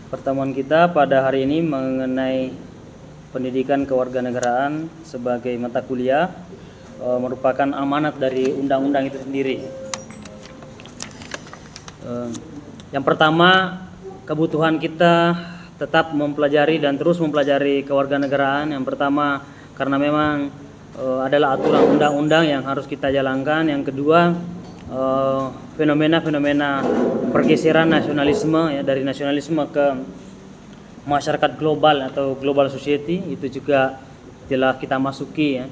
pertemuan kita pada hari ini mengenai pendidikan kewarganegaraan sebagai mata kuliah merupakan amanat dari undang-undang itu sendiri. Yang pertama, kebutuhan kita tetap mempelajari dan terus mempelajari kewarganegaraan. Yang pertama, karena memang adalah aturan undang-undang yang harus kita jalankan. Yang kedua, fenomena-fenomena pergeseran nasionalisme ya, dari nasionalisme ke masyarakat global atau global society itu juga telah kita masuki ya.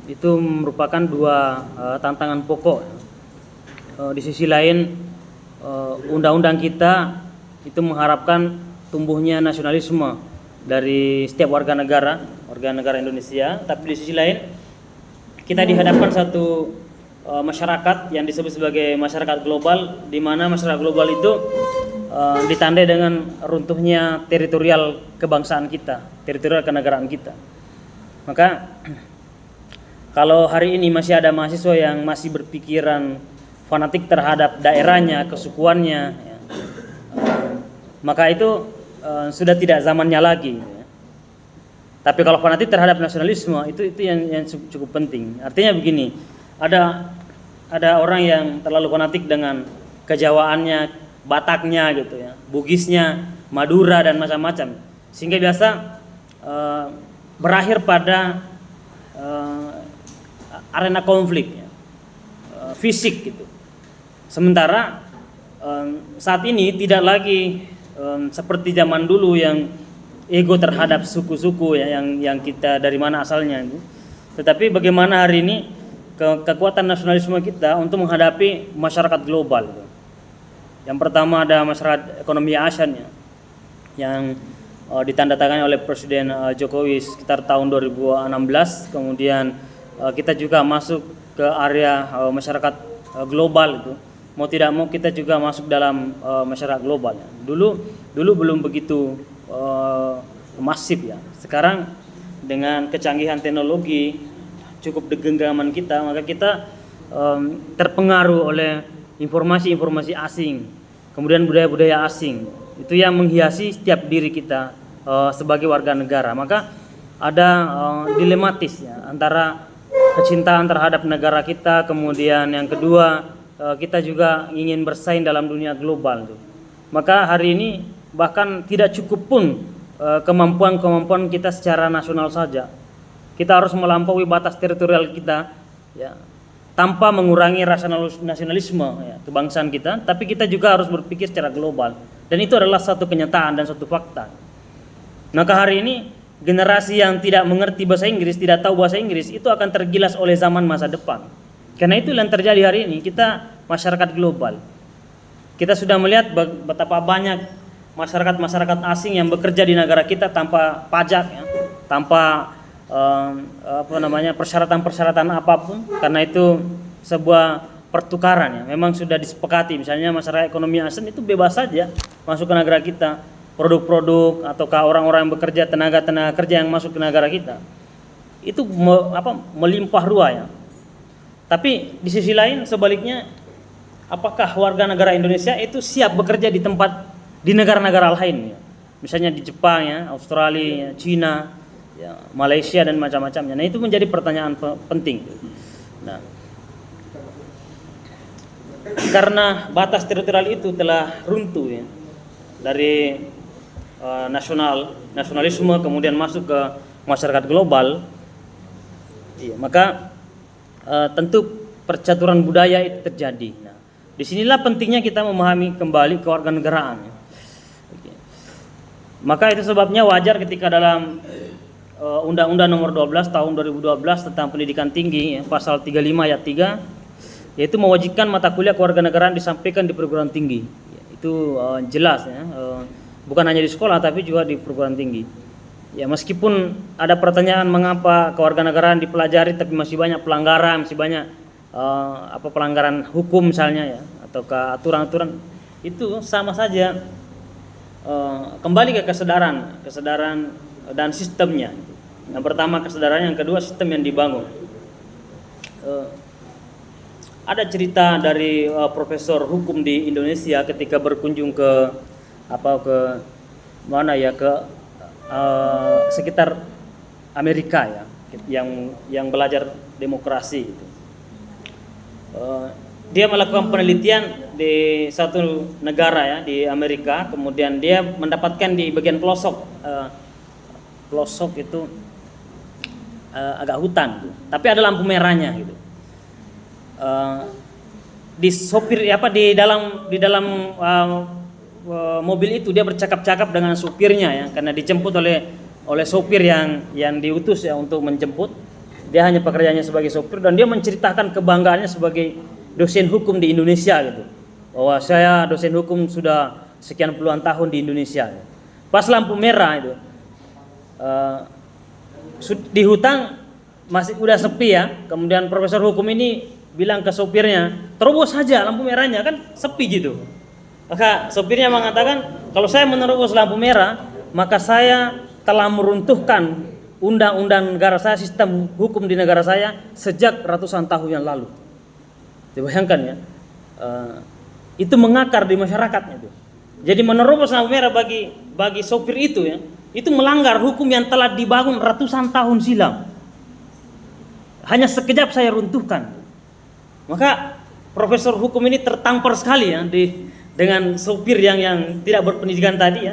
Itu merupakan dua tantangan pokok. Di sisi lain, undang-undang kita itu mengharapkan tumbuhnya nasionalisme dari setiap warga negara Indonesia, tapi di sisi lain kita dihadapkan satu masyarakat yang disebut sebagai masyarakat global, di mana masyarakat global itu ditandai dengan runtuhnya teritorial kebangsaan kita, teritorial kenegaraan kita. Maka kalau hari ini masih ada mahasiswa yang masih berpikiran fanatik terhadap daerahnya, kesukuannya, ya, maka itu sudah tidak zamannya lagi. Ya. Tapi kalau fanatik terhadap nasionalisme itu yang cukup penting. Artinya begini, ada orang yang terlalu fanatik dengan kejawaannya, Bataknya gitu ya, Bugisnya, Madura dan macam-macam, sehingga biasa berakhir pada arena konflik ya, fisik gitu. Sementara saat ini tidak lagi seperti zaman dulu yang ego terhadap suku-suku ya, yang kita dari mana asalnya gitu. Tetapi bagaimana hari ini kekuatan nasionalisme kita untuk menghadapi masyarakat global gitu. Yang pertama ada masyarakat ekonomi ASEAN ya, yang ditandatangani oleh Presiden Jokowi sekitar tahun 2016. Kemudian kita juga masuk ke area masyarakat global itu. Mau tidak mau kita juga masuk dalam masyarakat global ya. Dulu belum begitu masif ya. Sekarang dengan kecanggihan teknologi cukup genggaman kita, maka kita terpengaruh oleh informasi-informasi asing, kemudian budaya-budaya asing. Itu yang menghiasi setiap diri kita sebagai warga negara. Maka ada dilematis ya, antara kecintaan terhadap negara kita, kemudian yang kedua kita juga ingin bersaing dalam dunia global tuh. Maka hari ini bahkan tidak cukup pun kemampuan kita secara nasional saja. Kita harus melampaui batas teritorial kita ya, tanpa mengurangi rasa nasionalisme ya, kebangsaan kita, tapi kita juga harus berpikir secara global. Dan itu adalah satu kenyataan dan satu fakta. Maka hari ini generasi yang tidak mengerti bahasa Inggris, tidak tahu bahasa Inggris, itu akan tergilas oleh zaman masa depan. Karena itu yang terjadi hari ini, kita masyarakat global. Kita sudah melihat betapa banyak masyarakat asing yang bekerja di negara kita tanpa pajak ya, tanpa persyaratan apapun, karena itu sebuah pertukaran ya, memang sudah disepakati. Misalnya masyarakat ekonomi ASEAN itu bebas saja masuk ke negara kita, produk-produk ataukah orang-orang yang bekerja, tenaga kerja yang masuk ke negara kita itu melimpah ruah ya. Tapi di sisi lain sebaliknya, apakah warga negara Indonesia itu siap bekerja di negara-negara lain ya? Misalnya di Jepang ya, Australia ya, Cina ya, Malaysia dan macam-macamnya. Nah, itu menjadi pertanyaan penting. Nah, karena batas teritorial itu telah runtuh ya, dari nasionalisme kemudian masuk ke masyarakat global, iya, maka tentu percaturan budaya itu terjadi. Nah, disinilah pentingnya kita memahami kembali kewarganegaraan. Maka itu sebabnya wajar ketika dalam Undang-Undang Nomor 12 Tahun 2012 tentang Pendidikan Tinggi, Pasal 35 Ayat 3, yaitu mewajibkan mata kuliah kewarganegaraan disampaikan di perguruan tinggi. Itu jelas ya, bukan hanya di sekolah tapi juga di perguruan tinggi. Ya, meskipun ada pertanyaan mengapa kewarganegaraan dipelajari tapi masih banyak pelanggaran, masih banyak pelanggaran hukum misalnya ya, atau ke aturan-aturan, itu sama saja kembali ke kesadaran dan sistemnya. Yang pertama kesadaran, yang kedua sistem yang dibangun. Ada cerita dari profesor hukum di Indonesia ketika berkunjung ke apa ke mana ya, ke sekitar Amerika ya, yang belajar demokrasi gitu. Dia melakukan penelitian di satu negara ya di Amerika, kemudian dia mendapatkan di bagian pelosok itu agak hutan tuh, tapi ada lampu merahnya gitu. Di sopir apa di dalam mobil itu dia bercakap-cakap dengan supirnya ya, karena dijemput oleh sopir yang diutus ya untuk menjemput. Dia hanya pekerjaannya sebagai sopir, dan dia menceritakan kebanggaannya sebagai dosen hukum di Indonesia gitu. Bahwa saya dosen hukum sudah sekian puluhan tahun di Indonesia. Pas lampu merah itu di hutan masih udah sepi ya. Kemudian profesor hukum ini bilang ke sopirnya, terobos saja lampu merahnya, kan sepi gitu. Maka sopirnya mengatakan, kalau saya menerobos lampu merah, maka saya telah meruntuhkan undang-undang negara saya, sistem hukum di negara saya sejak ratusan tahun yang lalu. Dibayangkan ya, itu mengakar di masyarakatnya itu. Jadi menerobos lampu merah bagi sopir itu ya, itu melanggar hukum yang telah dibangun ratusan tahun silam. Hanya sekejap saya runtuhkan. Maka profesor hukum ini tertampar sekali ya dengan sopir yang tidak berpendidikan tadi ya,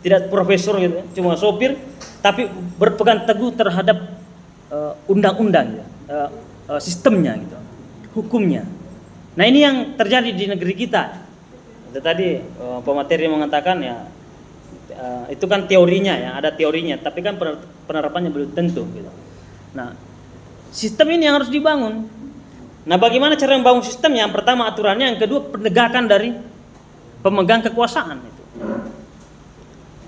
tidak profesor gitu ya, cuma sopir, tapi berpegang teguh terhadap undang-undang ya, sistemnya gitu, hukumnya. Nah ini yang terjadi di negeri kita. Itu tadi pemateri mengatakan ya, itu kan teorinya ya, ada teorinya, tapi kan penerapannya belum tentu gitu. Nah sistem ini yang harus dibangun. Nah bagaimana cara membangun sistem? Yang pertama aturannya, yang kedua penegakan dari pemegang kekuasaan itu.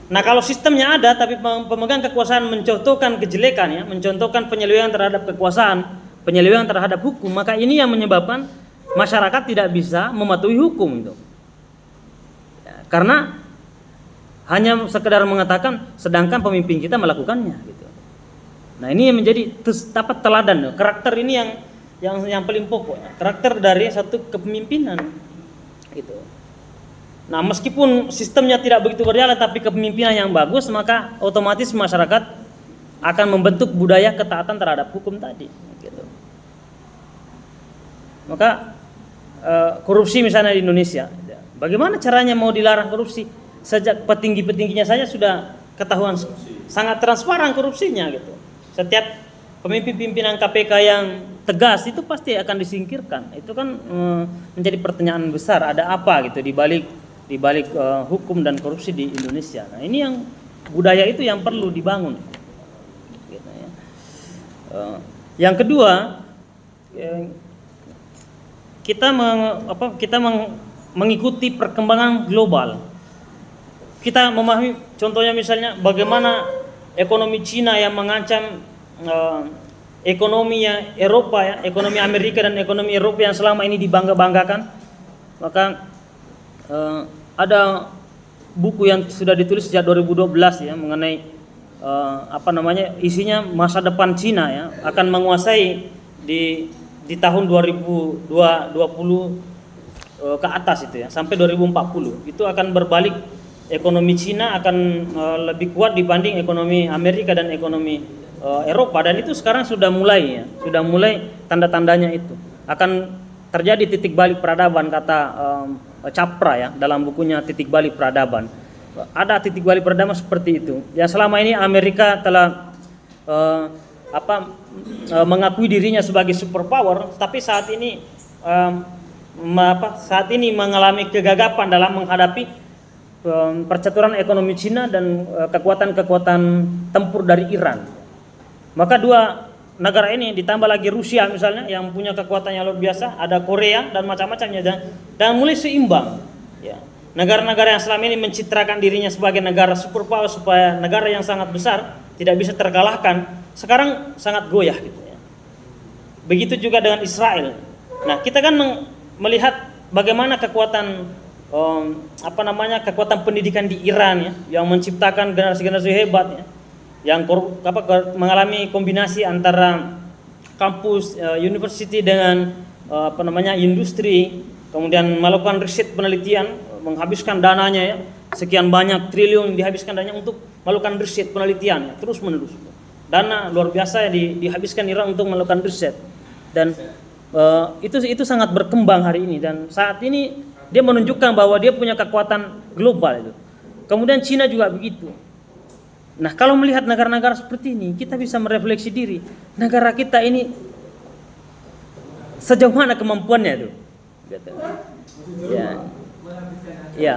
Nah kalau sistemnya ada tapi pemegang kekuasaan mencontohkan kejelekan ya, mencontohkan penyelewengan terhadap kekuasaan, penyelewengan terhadap hukum, maka ini yang menyebabkan masyarakat tidak bisa mematuhi hukum itu. Ya, karena hanya sekedar mengatakan sedangkan pemimpin kita melakukannya gitu. Nah ini yang menjadi dapat teladan, karakter ini yang paling pokok, karakter dari satu kepemimpinan gitu. Nah meskipun sistemnya tidak begitu berjalan tapi kepemimpinan yang bagus, maka otomatis masyarakat akan membentuk budaya ketaatan terhadap hukum tadi gitu. Maka korupsi misalnya di Indonesia, bagaimana caranya mau dilarang korupsi? Sejak petinggi-petingginya saja sudah ketahuan sangat transparan korupsinya gitu. Setiap pemimpin-pimpinan KPK yang tegas itu pasti akan disingkirkan. Itu kan menjadi pertanyaan besar, ada apa gitu di balik hukum dan korupsi di Indonesia. Nah, ini yang budaya itu yang perlu dibangun. Gitu, ya. Yang kedua, kita mengikuti perkembangan global. Kita memahami, contohnya misalnya bagaimana ekonomi Cina yang mengancam ekonominya Eropa ya, ekonomi Amerika dan ekonomi Eropa yang selama ini dibangga-banggakan. Maka ada buku yang sudah ditulis sejak 2012 ya mengenai isinya masa depan Cina ya, akan menguasai di tahun 2020 ke atas itu ya, sampai 2040 itu akan berbalik. Ekonomi Cina akan lebih kuat dibanding ekonomi Amerika dan ekonomi Eropa, dan itu sekarang sudah mulai tanda-tandanya itu akan terjadi titik balik peradaban, kata Capra ya dalam bukunya Titik Balik Peradaban. Ada titik balik peradaban seperti itu. Yang selama ini Amerika telah mengakui dirinya sebagai superpower, tapi saat ini mengalami kegagapan dalam menghadapi percaturan ekonomi Cina dan kekuatan-kekuatan tempur dari Iran. Maka dua negara ini ditambah lagi Rusia misalnya yang punya kekuatan yang luar biasa, ada Korea dan macam-macamnya, dan mulai seimbang. Ya. Negara-negara yang selama ini mencitrakan dirinya sebagai negara superpower, supaya negara yang sangat besar tidak bisa terkalahkan, sekarang sangat goyah gitu ya. Begitu juga dengan Israel. Nah kita kan melihat bagaimana kekuatan kekuatan pendidikan di Iran ya, yang menciptakan generasi-generasi hebat ya, yang mengalami kombinasi antara kampus university dengan industri, kemudian melakukan riset penelitian, menghabiskan dananya ya sekian banyak triliun dihabiskan hanya untuk melakukan riset penelitian terus menerus. Dana luar biasa dihabiskan Iran untuk melakukan riset, dan itu sangat berkembang hari ini, dan saat ini dia menunjukkan bahwa dia punya kekuatan global itu. Kemudian Cina juga begitu. Nah, kalau melihat negara-negara seperti ini, kita bisa merefleksi diri, negara kita ini sejauh mana kemampuannya itu. Gitu. Ya. Ya.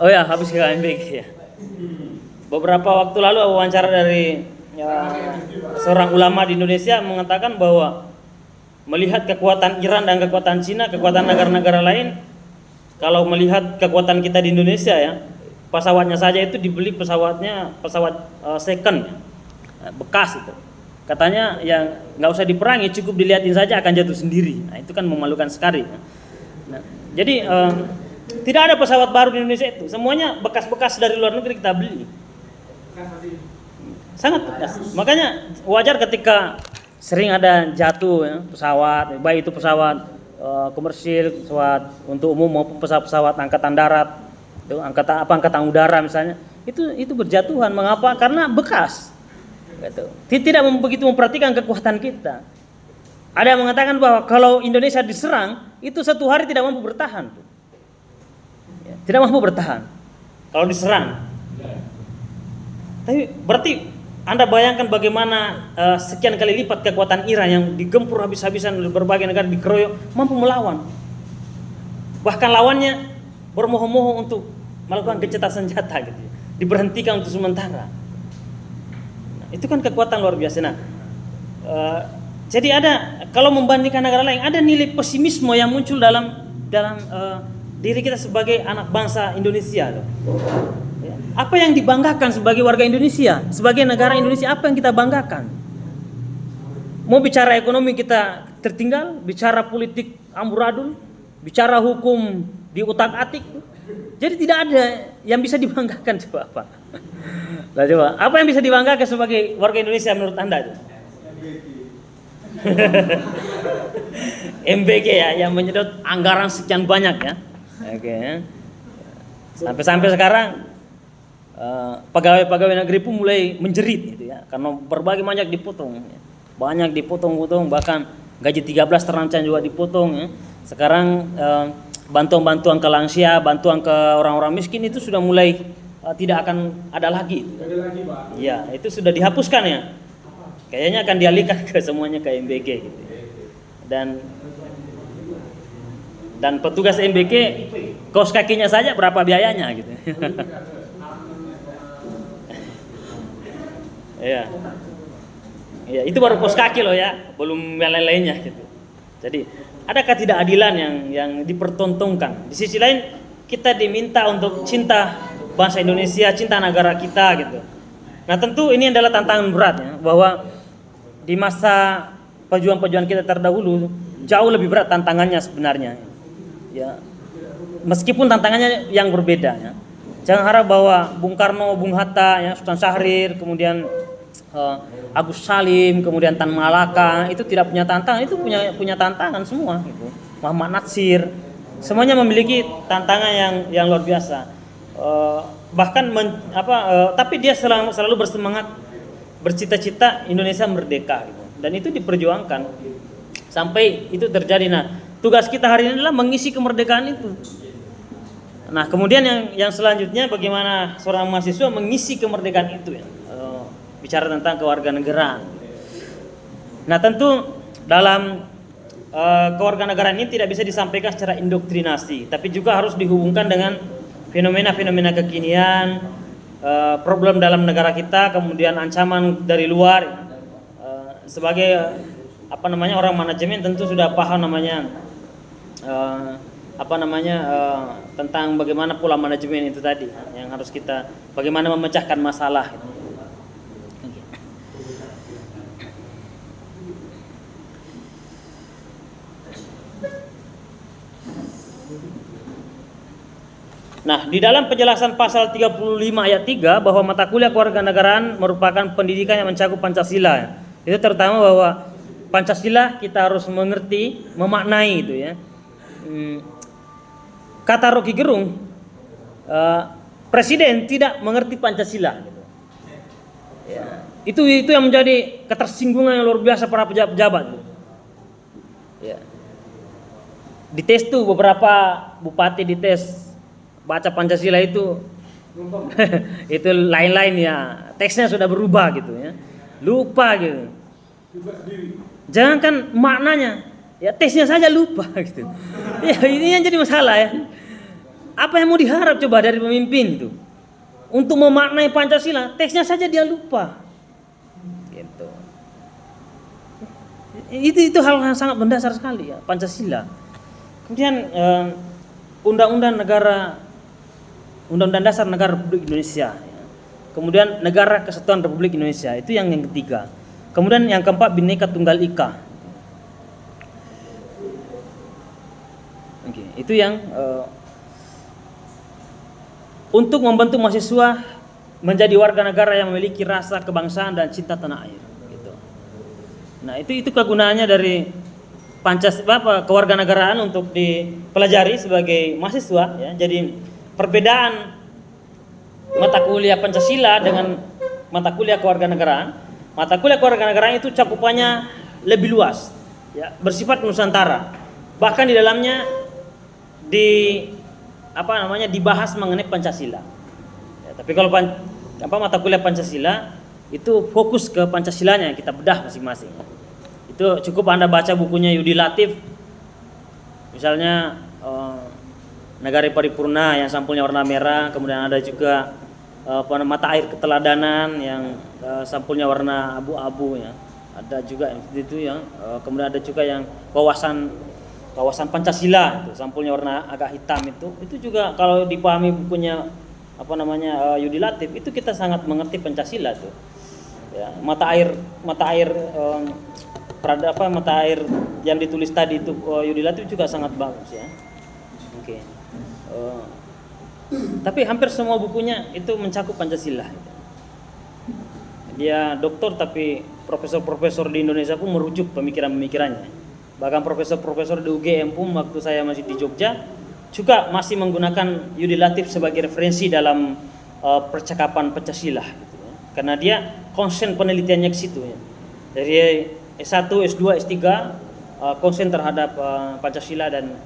Oh ya, habis ke KMBG ya. Beberapa waktu lalu wawancara dari seorang ulama di Indonesia mengatakan bahwa melihat kekuatan Iran dan kekuatan Cina, kekuatan negara-negara lain, kalau melihat kekuatan kita di Indonesia ya, pesawatnya saja itu dibeli pesawat second, bekas itu. Katanya yang nggak usah diperangi, cukup dilihatin saja akan jatuh sendiri. Nah, itu kan memalukan sekali. Nah, jadi tidak ada pesawat baru di Indonesia itu, semuanya bekas-bekas dari luar negeri kita beli. Sangat bekas. Makanya wajar ketika sering ada jatuh ya, pesawat, baik itu pesawat komersil, pesawat untuk umum maupun pesawat angkatan darat, itu angkatan udara misalnya, itu berjatuhan. Mengapa? Karena bekas. Gitu. Tidak begitu memperhatikan kekuatan kita. Ada yang mengatakan bahwa kalau Indonesia diserang, itu satu hari tidak mampu bertahan. Ya, tidak mampu bertahan kalau diserang. Tapi berarti Anda bayangkan bagaimana sekian kali lipat kekuatan Iran yang digempur habis-habisan oleh berbagai negara, dikeroyok, mampu melawan. Bahkan lawannya bermohon-mohon untuk melakukan gencatan senjata gitu, diberhentikan untuk sementara. Nah, itu kan kekuatan luar biasa. Nah, jadi ada, kalau membandingkan negara lain, ada nilai pesimisme yang muncul dalam diri kita sebagai anak bangsa Indonesia loh. Apa yang dibanggakan sebagai warga Indonesia, sebagai negara Indonesia, apa yang kita banggakan? Mau bicara ekonomi kita tertinggal, bicara politik amburadul, bicara hukum diutak-atik. Jadi tidak ada yang bisa dibanggakan. Coba apa? Nah, coba, apa yang bisa dibanggakan sebagai warga Indonesia menurut Anda itu? MBG ya, yang menyedot anggaran sekian banyak ya. Oke. Sampai sekarang pegawai-pegawai negeri pun mulai menjerit gitu ya, karena berbagai banyak dipotong ya. Banyak dipotong, bahkan gaji 13 terancam juga dipotong ya. Sekarang bantuan-bantuan ke lansia, bantuan ke orang-orang miskin itu sudah mulai tidak akan ada lagi. Ya, itu sudah dihapuskan ya. Kayaknya akan dialihkan ke semuanya ke MBG gitu. Dan petugas MBG kaos kakinya saja berapa biayanya gitu. Ya. Ya, itu baru kaos kaki loh ya, belum yang lain-lainnya gitu. Jadi, ada ketidakadilan yang dipertontonkan. Di sisi lain, kita diminta untuk cinta bangsa Indonesia, cinta negara kita gitu. Nah, tentu ini adalah tantangan berat ya, bahwa di masa pejuang-pejuang kita terdahulu jauh lebih berat tantangannya sebenarnya. Ya. Meskipun tantangannya yang berbeda ya. Jangan harap bahwa Bung Karno, Bung Hatta, ya, Sultan Syahrir, kemudian Agus Salim, kemudian Tan Malaka itu tidak punya tantangan, itu punya tantangan semua gitu. Muhammad Natsir, semuanya memiliki tantangan yang luar biasa. Tapi dia selalu bersemangat, bercita-cita Indonesia merdeka gitu. Dan itu diperjuangkan sampai itu terjadi. Nah, tugas kita hari ini adalah mengisi kemerdekaan itu. Nah, kemudian yang selanjutnya bagaimana seorang mahasiswa mengisi kemerdekaan itu ya. Bicara tentang kewarganegaraan. Nah, tentu dalam kewarganegaraan ini tidak bisa disampaikan secara indoktrinasi, tapi juga harus dihubungkan dengan fenomena-fenomena kekinian, problem dalam negara kita, kemudian ancaman dari luar. Sebagai orang manajemen tentu sudah paham tentang bagaimana pola manajemen itu tadi, yang harus kita bagaimana memecahkan masalah. Nah, di dalam penjelasan pasal 35 ayat 3 bahwa mata kuliah kewarganegaraan merupakan pendidikan yang mencakup Pancasila. Itu terutama bahwa Pancasila kita harus mengerti, memaknai itu ya. Kata Rocky Gerung, presiden tidak mengerti Pancasila gitu. Ya. Itu yang menjadi ketersinggungan yang luar biasa para pejabat-pejabat gitu. Ya. Dites tuh beberapa bupati dites baca Pancasila itu itu lain-lain ya, teksnya sudah berubah gitu ya, lupa gitu. Jangankan maknanya, ya tesnya saja lupa gitu. Ya ini yang jadi masalah ya. Apa yang mau diharap coba dari pemimpin itu untuk memaknai Pancasila, teksnya saja dia lupa. Gitu. Itu hal yang sangat mendasar sekali ya Pancasila. Kemudian Undang-Undang Dasar Negara Republik Indonesia. Kemudian Negara Kesatuan Republik Indonesia, itu yang ketiga. Kemudian yang keempat Bhinneka Tunggal Ika. Oke, itu yang untuk membentuk mahasiswa menjadi warga negara yang memiliki rasa kebangsaan dan cinta tanah air. Gitu. Nah itu kegunaannya dari kewarganegaraan untuk dipelajari sebagai mahasiswa. Ya. Jadi perbedaan mata kuliah Pancasila dengan mata kuliah kewarganegaraan. Mata kuliah kewarganegaraan itu cakupannya lebih luas, ya, bersifat nusantara. Bahkan di dalamnya dibahas mengenai Pancasila. Ya, tapi kalau mata kuliah Pancasila itu fokus ke Pancasilanya, kita bedah masing-masing. Itu cukup Anda baca bukunya Yudi Latif, misalnya Negara Paripurna yang sampulnya warna merah, kemudian ada juga mata air keteladanan yang sampulnya warna abu-abu ya. Ada juga yang itu ya. Kemudian ada juga yang wawasan Pancasila itu sampulnya warna agak hitam itu juga kalau dipahami bukunya Yudi Latif itu kita sangat mengerti Pancasila tuh. Ya, mata air yang ditulis tadi itu Yudi Latif juga sangat bagus ya. Oke. Tapi hampir semua bukunya itu mencakup Pancasila. Dia doktor tapi profesor-profesor di Indonesia pun merujuk pemikiran-pemikirannya. Bahkan profesor-profesor di UGM pun waktu saya masih di Jogja juga masih menggunakan Yudi Latif sebagai referensi dalam percakapan Pancasila. Gitu, ya. Karena dia konsen penelitiannya ke situ. Ya. Dari S1, S2, S3 konsen terhadap Pancasila dan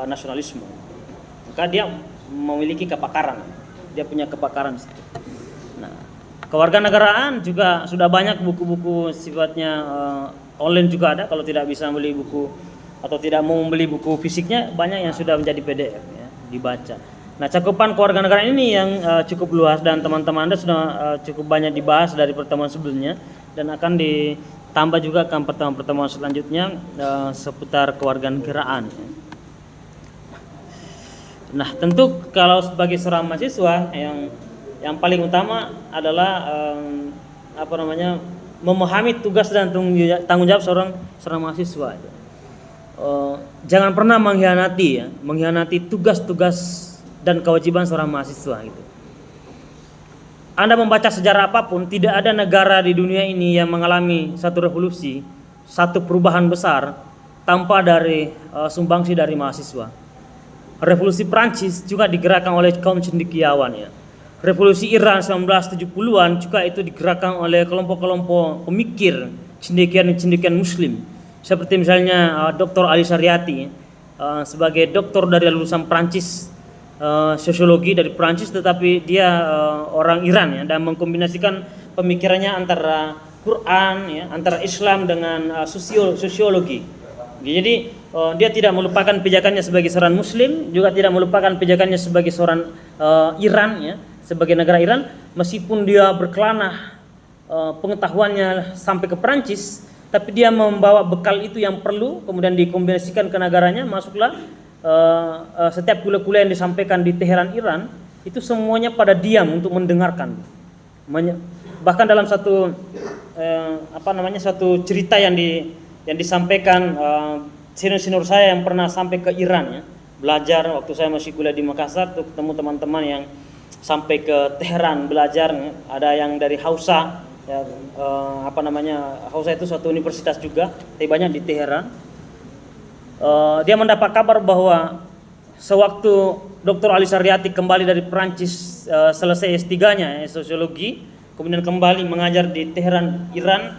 nasionalisme. Maka dia memiliki kepakaran, dia punya kepakaran di situ. Nah, kewarganegaraan juga sudah banyak buku-buku sifatnya online juga ada. Kalau tidak bisa beli buku atau tidak mau membeli buku fisiknya, banyak yang sudah menjadi PDF ya, dibaca. Nah, cakupan kewarganegaraan ini yang cukup luas dan teman-teman Anda sudah cukup banyak dibahas dari pertemuan sebelumnya dan akan ditambah juga akan pertemuan-pertemuan selanjutnya seputar kewarganegaraan. Nah, tentu kalau sebagai seorang mahasiswa yang paling utama adalah memahami tugas dan tanggung jawab seorang mahasiswa. Jangan pernah mengkhianati tugas-tugas dan kewajiban seorang mahasiswa gitu. Anda membaca sejarah apapun, tidak ada negara di dunia ini yang mengalami satu revolusi, satu perubahan besar tanpa dari sumbangsi dari mahasiswa. Revolusi Prancis juga digerakkan oleh kaum cendekiawan ya. Revolusi Iran 1970-an juga itu digerakkan oleh kelompok-kelompok pemikir cendekian Muslim. Seperti misalnya Dr. Ali Shariati sebagai doktor dari lulusan Prancis, sosiologi dari Prancis, tetapi dia orang Iran ya, dan mengkombinasikan pemikirannya antara Quran ya, antara Islam dengan sosiologi. Jadi dia tidak melupakan pijakannya sebagai seorang Muslim, juga tidak melupakan pijakannya sebagai seorang Iran ya, sebagai negara Iran, meskipun dia berkelana pengetahuannya sampai ke Perancis, tapi dia membawa bekal itu yang perlu, kemudian dikombinasikan ke negaranya. Masuklah setiap kuliah-kuliah yang disampaikan di Teheran Iran itu semuanya pada diam untuk mendengarkan. Bahkan dalam satu cerita yang disampaikan senior saya yang pernah sampai ke Iran ya, belajar waktu saya masih kuliah di Makassar, tuh ketemu teman-teman yang sampai ke Teheran belajar ya. Ada yang dari Hausa ya, Hausa itu suatu universitas juga, tapi banyak di Teheran. Dia mendapat kabar bahwa sewaktu Dr. Ali Saryati kembali dari Prancis, selesai S3-nya sosiologi, kemudian kembali mengajar di Teheran, Iran.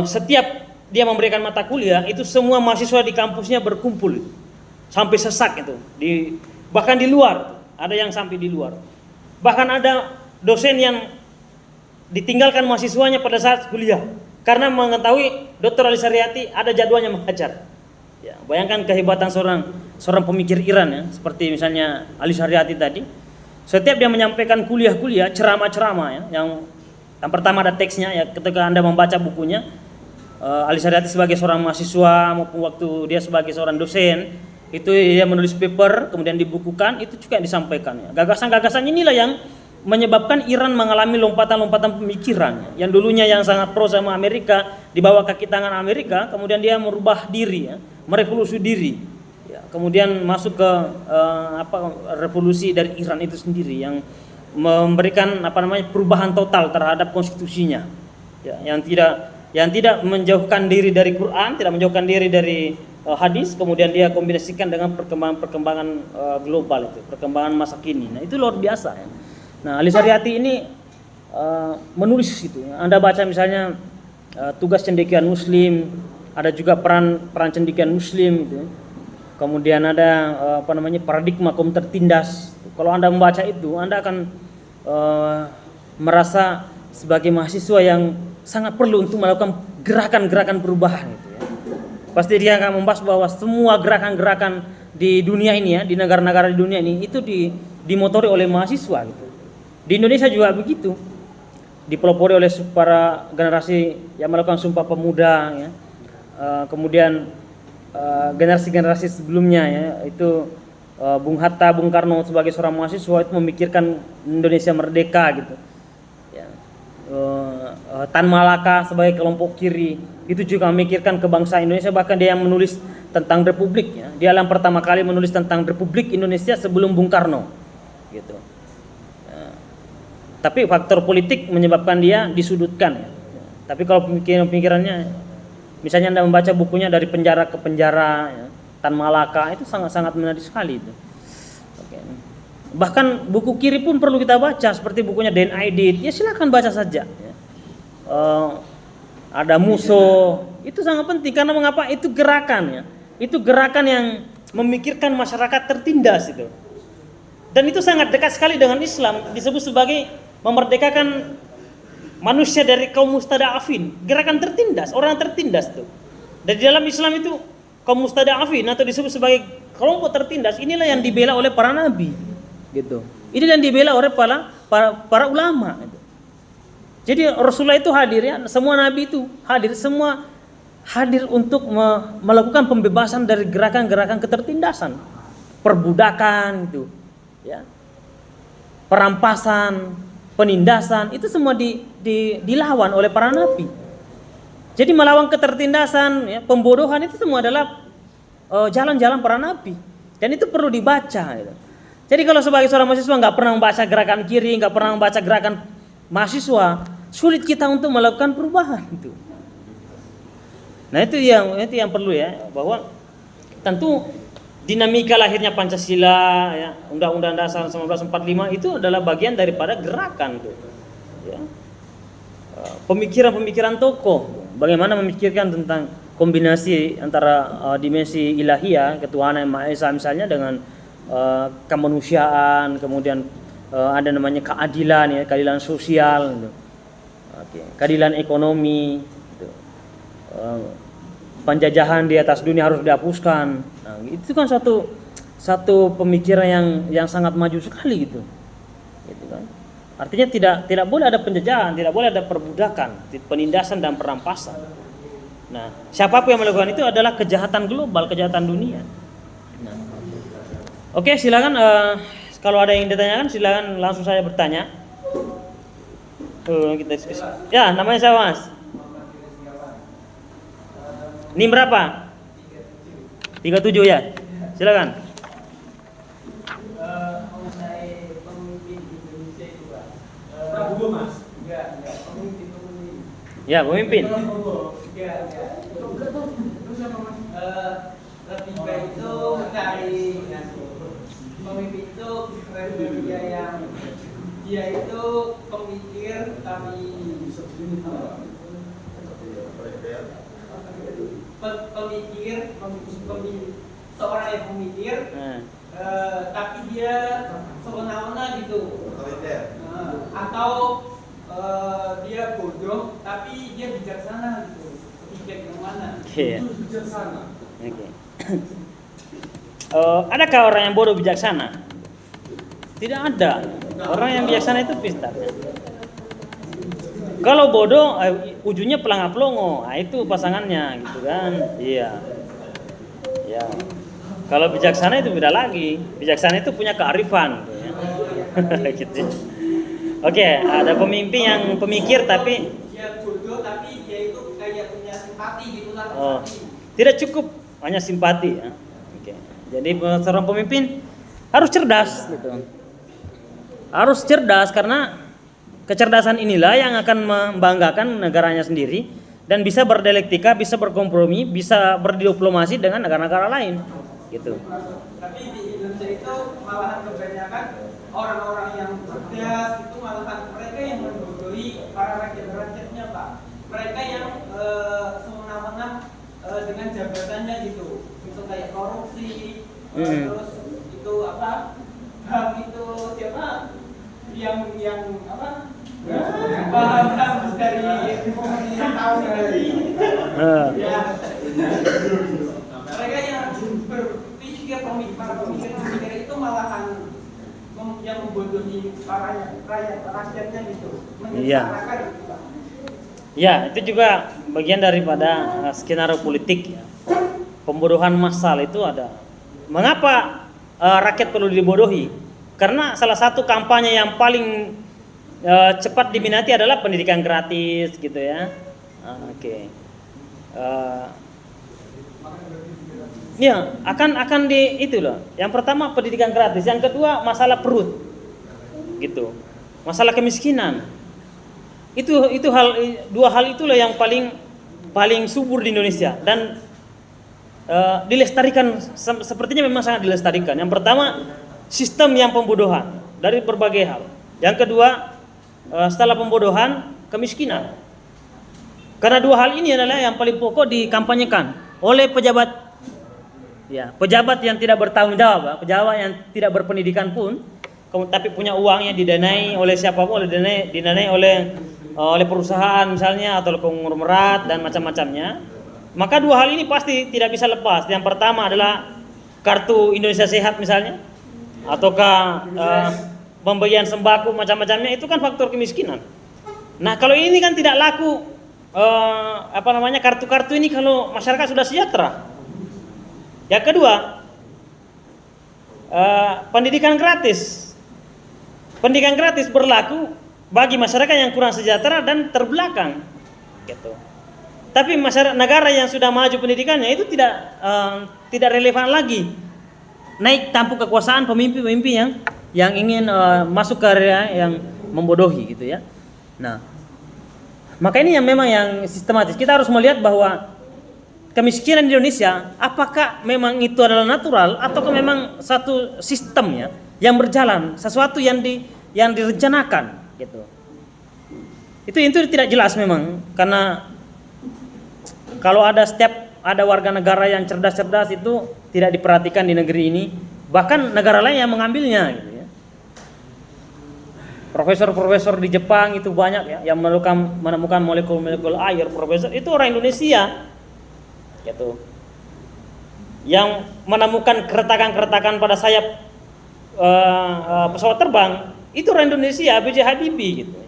Setiap dia memberikan mata kuliah itu semua mahasiswa di kampusnya berkumpul itu. Sampai sesak itu. Bahkan di luar, ada yang sampai di luar. Bahkan ada dosen yang ditinggalkan mahasiswanya pada saat kuliah karena mengetahui Dr. Ali Saryati ada jadwalnya mengajar. Ya, bayangkan kehebatan seorang pemikir Iran ya, seperti misalnya Ali Saryati tadi. Setiap dia menyampaikan kuliah-kuliah, ceramah-ceramah ya, yang pertama ada teksnya ya, ketika Anda membaca bukunya, Ali Saryati sebagai seorang mahasiswa maupun waktu dia sebagai seorang dosen, itu dia menulis paper kemudian dibukukan, itu juga disampaikan ya. Gagasan-gagasan inilah yang menyebabkan Iran mengalami lompatan-lompatan pemikiran yang dulunya yang sangat pro sama Amerika, dibawa kaki tangan Amerika, kemudian dia merubah diri ya, merevolusi diri ya, kemudian masuk ke revolusi dari Iran itu sendiri yang memberikan perubahan total terhadap konstitusinya ya, yang tidak menjauhkan diri dari Quran, tidak menjauhkan diri dari hadis, kemudian dia kombinasikan dengan perkembangan global itu, perkembangan masa kini. Nah, itu luar biasa ya. Nah, Ali Saryati ini menulis itu. Anda baca misalnya tugas cendekiawan Muslim, ada juga peran cendekiawan Muslim gitu. Kemudian ada paradigma kaum tertindas. Kalau Anda membaca itu, Anda akan merasa sebagai mahasiswa yang sangat perlu untuk melakukan gerakan-gerakan perubahan gitu ya. Pasti dia akan membahas bahwa semua gerakan-gerakan di dunia ini ya, di negara-negara di dunia ini itu dimotori oleh mahasiswa gitu. Di Indonesia juga begitu, dipelopori oleh para generasi yang melakukan Sumpah Pemuda ya. Kemudian generasi-generasi sebelumnya ya, itu Bung Hatta, Bung Karno sebagai seorang mahasiswa itu memikirkan Indonesia merdeka gitu ya. Tan Malaka sebagai kelompok kiri itu juga memikirkan kebangsaan Indonesia, bahkan dia yang menulis tentang republik ya. Dia yang pertama kali menulis tentang Republik Indonesia sebelum Bung Karno gitu. Tapi faktor politik menyebabkan dia disudutkan ya. Tapi kalau pemikirannya, misalnya Anda membaca bukunya Dari Penjara ke Penjara ya, Tan Malaka, itu sangat-sangat menarik sekali itu. Oke. Bahkan buku kiri pun perlu kita baca, seperti bukunya Dan Aidit, ya silakan baca saja ya. Ada Musso, itu sangat penting karena mengapa? Itu gerakan ya. Itu gerakan yang memikirkan masyarakat tertindas itu. Dan itu sangat dekat sekali dengan Islam, disebut sebagai memerdekakan manusia dari kaum mustada'afin, gerakan tertindas, orang tertindas tuh. Dan di dalam Islam itu kaum mustada'afin atau disebut sebagai kelompok tertindas, inilah yang dibela oleh para nabi gitu. Ini yang dibela oleh para ulama gitu. Jadi Rasulullah itu hadir ya, semua nabi itu hadir, semua hadir untuk melakukan pembebasan dari gerakan-gerakan ketertindasan, perbudakan gitu ya, perampasan, penindasan, itu semua dilawan oleh para nabi. Jadi melawan ketertindasan ya, pembodohan, itu semua adalah jalan-jalan para nabi, dan itu perlu dibaca gitu. Jadi kalau sebagai seorang mahasiswa nggak pernah membaca gerakan kiri, nggak pernah membaca gerakan mahasiswa, sulit kita untuk melakukan perubahan itu. Nah itu yang perlu ya, bahwa tentu dinamika lahirnya Pancasila ya, Undang-Undang Dasar 1945 itu adalah bagian daripada gerakan tuh ya. Pemikiran-pemikiran tokoh, bagaimana memikirkan tentang kombinasi antara dimensi ilahiyah, ketuhanan yang Maha Esa misalnya, dengan kemanusiaan, kemudian ada namanya keadilan ya, keadilan sosial gitu. Oke, keadilan ekonomi gitu. Penjajahan di atas dunia harus dihapuskan. Nah, itu kan satu pemikiran yang sangat maju sekali gitu kan. Artinya tidak boleh ada penjajahan, tidak boleh ada perbudakan, penindasan dan perampasan. Nah, siapapun yang melakukan itu adalah kejahatan global, kejahatan dunia. Nah, oke, silakan kalau ada yang ditanyakan silakan langsung saya bertanya. Kita diskusi. Ya, namanya siapa, Mas? NIM berapa? 37 ya. Silakan. Mengenai pemimpin Indonesia itu, Pak. Prabowo, Mas. Enggak, pemimpin. Ya, pemimpin. Enggak. Terus apa, Mas? Lebih baik itu cari dia itu pemikir tapi seorang yang pemikir tapi dia semena-mena gitu. Atau dia bodoh tapi dia bijaksana gitu. Bijak yang mana? Itu bijaksana. Oke. Adakah orang yang bodoh bijaksana? Tidak ada. Orang yang bijaksana itu pintar. Kalau bodoh ujungnya pelangap longo. Nah, itu pasangannya gitu kan. Iya. Ya. Kalau bijaksana itu beda lagi. Bijaksana itu punya kearifan gitu ya. Gitu. Oke, ada pemimpin yang pemikir tapi dia bodoh tapi dia itu kayak punya simpati gitu lah. Tidak cukup hanya simpati ya. Oke. Jadi seorang pemimpin harus cerdas gitu. Harus cerdas karena kecerdasan inilah yang akan membanggakan negaranya sendiri dan bisa berdialektika, bisa berkompromi, bisa berdiplomasi dengan negara-negara lain gitu. Tapi di Indonesia itu malahan kebanyakan orang-orang yang cerdas itu malahan mereka yang membodohi para rakyat-rakyatnya, Pak. Mereka yang semena-mena dengan jabatannya gitu. Itu kayak korupsi, terus itu apa? HAM itu siapa? Yang apa? Paham dari tahu dari ya. Mereka yang berpikir para pemikir itu malahan yang membodohi para rakyatnya gitu. Menyengsarakan gitu, Pak. Ya, itu juga bagian daripada skenario politik ya. Pembodohan massal itu ada. Mengapa rakyat perlu dibodohi? Karena salah satu kampanye yang paling cepat diminati adalah pendidikan gratis gitu ya. Oke. Ya, akan di itu loh. Yang pertama pendidikan gratis, yang kedua masalah perut. Gitu. Masalah kemiskinan. Itu dua hal itulah yang paling subur di Indonesia dan dilestarikan sepertinya memang sangat dilestarikan. Yang pertama sistem yang pembodohan dari berbagai hal. Yang kedua setelah pembodohan kemiskinan. Karena dua hal ini adalah yang paling pokok dikampanyekan oleh pejabat. Ya, pejabat yang tidak bertanggung jawab, pejabat yang tidak berpendidikan pun, tapi punya uang yang didanai oleh siapapun, didanai oleh perusahaan misalnya atau konglomerat dan macam-macamnya. Maka dua hal ini pasti tidak bisa lepas. Yang pertama adalah kartu Indonesia Sehat misalnya, ataukah pemberian sembako macam-macamnya, itu kan faktor kemiskinan. Nah, kalau ini kan tidak laku kartu-kartu ini kalau masyarakat sudah sejahtera. Yang kedua, pendidikan gratis. Pendidikan gratis berlaku bagi masyarakat yang kurang sejahtera dan terbelakang. Gitu. Tapi negara yang sudah maju pendidikannya itu tidak relevan lagi. Naik tampuk kekuasaan pemimpin-pemimpin yang ingin masuk ke area yang membodohi gitu ya. Nah, maka ini yang memang yang sistematis. Kita harus melihat bahwa kemiskinan di Indonesia, apakah memang itu adalah natural atau memang satu sistemnya yang berjalan, sesuatu yang direncanakan gitu. Itu tidak jelas memang, karena kalau ada warga negara yang cerdas-cerdas itu tidak diperhatikan di negeri ini, bahkan negara lain yang mengambilnya gitu ya. Profesor-profesor di Jepang itu banyak ya yang menemukan molekul-molekul air, profesor itu orang Indonesia. Gitu. Yang menemukan keretakan-keretakan pada sayap pesawat terbang itu orang Indonesia, B.J. Habibie gitu.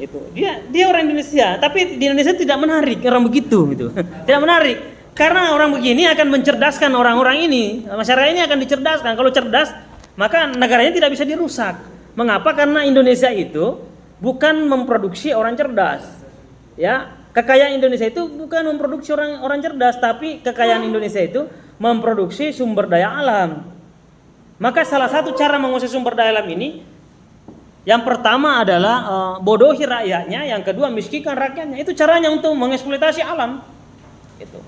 Itu dia orang Indonesia, tapi di Indonesia tidak menarik orang begitu gitu. Tidak menarik karena orang begini akan mencerdaskan orang-orang ini, masyarakat ini akan dicerdaskan. Kalau cerdas, maka negaranya tidak bisa dirusak. Mengapa? Karena Indonesia itu bukan memproduksi orang cerdas. Ya. Kekayaan Indonesia itu bukan memproduksi orang cerdas, tapi kekayaan Indonesia itu memproduksi sumber daya alam. Maka salah satu cara menguasai sumber daya alam ini, yang pertama adalah bodohi rakyatnya, yang kedua miskinkan rakyatnya. Itu caranya untuk mengeksploitasi alam. Gitu.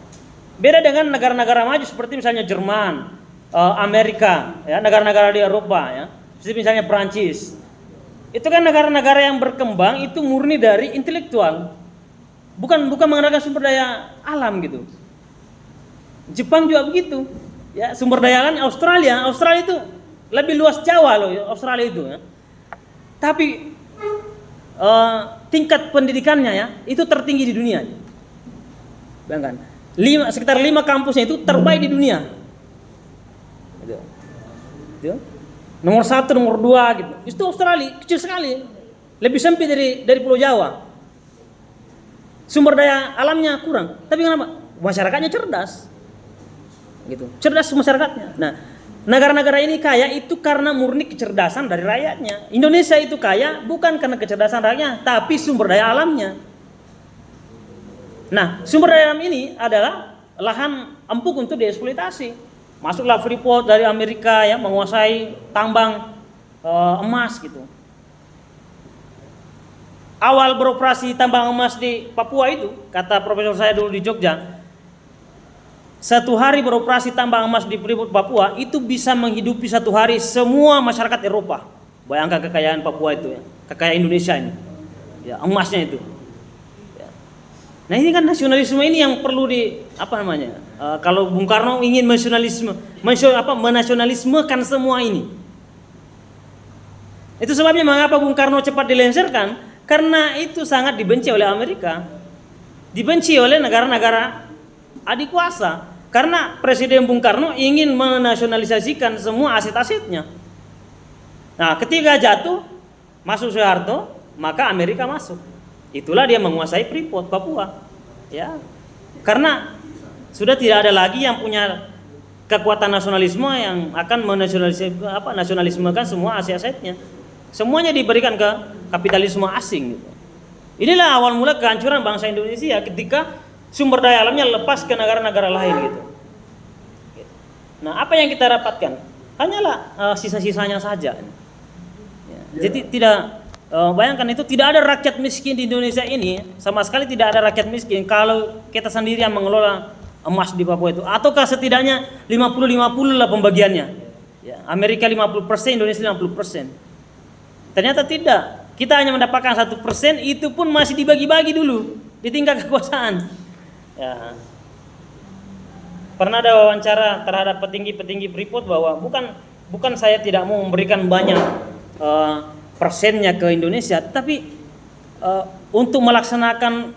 Beda dengan negara-negara maju seperti misalnya Jerman, Amerika, ya, negara-negara di Eropa, ya, seperti misalnya Prancis, itu kan negara-negara yang berkembang itu murni dari intelektual, bukan mengandalkan sumber daya alam gitu. Jepang juga begitu, ya, sumber daya alam. Australia itu lebih luas Jawa loh, ya, Australia itu, ya. Tapi tingkat pendidikannya, ya, itu tertinggi di dunia. Bayangkan, sekitar 5 kampusnya itu terbaik di dunia. Gitu. Nomor 1, nomor 2 gitu. Itu Australia, kecil sekali. Lebih sempit dari Pulau Jawa. Sumber daya alamnya kurang. Tapi kenapa? Masyarakatnya cerdas. Gitu. Cerdas masyarakatnya. Nah, negara-negara ini kaya itu karena murni kecerdasan dari rakyatnya. Indonesia itu kaya bukan karena kecerdasan rakyatnya, tapi sumber daya alamnya. Nah, sumber daya alam ini adalah lahan empuk untuk dieksploitasi. Masuklah Freeport dari Amerika, ya, menguasai tambang emas gitu. Awal beroperasi tambang emas di Papua itu, kata profesor saya dulu di Jogja, 1 hari beroperasi tambang emas di Freeport Papua itu bisa menghidupi 1 hari semua masyarakat Eropa. Bayangkan kekayaan Papua itu, ya, kekayaan Indonesia ini, ya, emasnya itu. Nah, ini kan nasionalisme ini yang perlu kalau Bung Karno ingin menasionalismekan semua ini. Itu sebabnya mengapa Bung Karno cepat dilengsarkan, karena itu sangat dibenci oleh Amerika, dibenci oleh negara-negara adik kuasa, karena Presiden Bung Karno ingin menasionalisasikan semua aset-asetnya. Nah, ketika jatuh masuk Soeharto, maka Amerika masuk. Itulah dia menguasai Freeport Papua, ya, karena sudah tidak ada lagi yang punya kekuatan nasionalisme yang akan nasionalismekan semua aset-asetnya. Semuanya diberikan ke kapitalisme asing. Gitu. Inilah awal mula kehancuran bangsa Indonesia ketika sumber daya alamnya lepas ke negara-negara lain. Gitu. Nah, apa yang kita dapatkan? Hanyalah sisa-sisanya saja. Ya. Jadi tidak. Bayangkan itu, tidak ada rakyat miskin di Indonesia ini, sama sekali tidak ada rakyat miskin kalau kita sendiri yang mengelola emas di Papua itu. Ataukah setidaknya 50-50 lah pembagiannya, ya, Amerika 50%, Indonesia 50%. Ternyata tidak, kita hanya mendapatkan 1%, itu pun masih dibagi-bagi dulu di tingkat kekuasaan, ya. Pernah ada wawancara terhadap petinggi-petinggi Freeport bahwa bukan saya tidak mau memberikan banyak persennya ke Indonesia, tapi untuk melaksanakan